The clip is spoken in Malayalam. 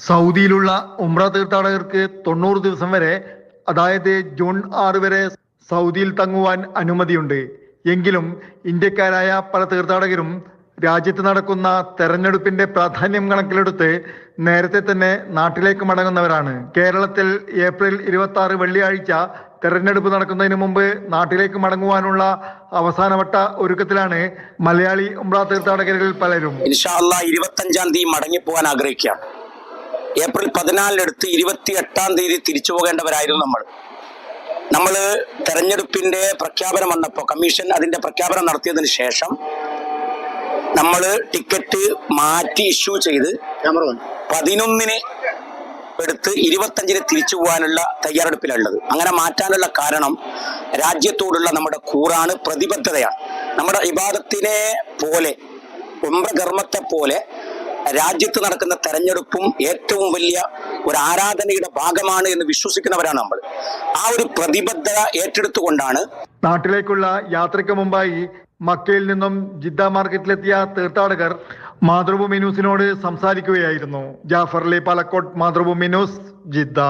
സൗദിയിലുള്ള ഉംറ തീർത്ഥാടകർക്ക് 90 ദിവസം വരെ, അതായത് ജൂൺ 6 വരെ സൗദിയിൽ തങ്ങുവാൻ അനുമതിയുണ്ട്. എങ്കിലും ഇന്ത്യക്കാരായ പല തീർത്ഥാടകരും രാജ്യത്ത് നടക്കുന്ന തെരഞ്ഞെടുപ്പിന്റെ പ്രാധാന്യം കണക്കിലെടുത്ത് നേരത്തെ തന്നെ നാട്ടിലേക്ക് മടങ്ങുന്നവരാണ്. കേരളത്തിൽ ഏപ്രിൽ 26 വെള്ളിയാഴ്ച തെരഞ്ഞെടുപ്പ് നടക്കുന്നതിന് മുമ്പ് നാട്ടിലേക്ക് മടങ്ങുവാനുള്ള അവസാനവട്ട ഒരുക്കത്തിലാണ് മലയാളി ഉംറ തീർത്ഥാടകരിൽ പലരും. ഇൻഷാ അല്ലാഹ് 25-ാം തീയതി മടങ്ങിപ്പോകാൻ ആഗ്രഹിക്കുകയാണ്. ഏപ്രിൽ 14 28-ാം തീയതി തിരിച്ചു പോകേണ്ടവരായിരുന്നു നമ്മൾ തെരഞ്ഞെടുപ്പിന്റെ പ്രഖ്യാപനം വന്നപ്പോൾ കമ്മീഷൻ അതിന്റെ പ്രഖ്യാപനം നടത്തിയതിന് ശേഷം നമ്മൾ ടിക്കറ്റ് മാറ്റി ഇഷ്യൂ ചെയ്ത് 11-ന് എടുത്ത് 25-ന് തിരിച്ചു പോകാനുള്ള തയ്യാറെടുപ്പിലുള്ളത്. അങ്ങനെ മാറ്റാനുള്ള കാരണം രാജ്യത്തോടുള്ള നമ്മുടെ കൂറാണ്, പ്രതിബദ്ധതയാണ്. നമ്മുടെ ഇബാദത്തിനെ പോലെ, ഉംറ കർമ്മത്തെ പോലെ രാജ്യത്ത് നടക്കുന്ന തെരഞ്ഞെടുപ്പും ഏറ്റവും വലിയ ഒരു ആരാധനയുടെ ഭാഗമാണ് എന്ന് വിശ്വസിക്കുന്നവരാണ് നമ്മൾ. ആ ഒരു പ്രതിബദ്ധത ഏറ്റെടുത്തുകൊണ്ടാണ് നാട്ടിലേക്കുള്ള യാത്രയ്ക്ക് മുമ്പായി മക്കയിൽ നിന്നും ജിദ്ദ മാർക്കറ്റിലെത്തിയ തീർത്ഥാടകർ മാതൃഭൂമി ന്യൂസിനോട് സംസാരിക്കുകയായിരുന്നു. Jafar Ali Palakkode, Mathrubhumi news, Jeddah.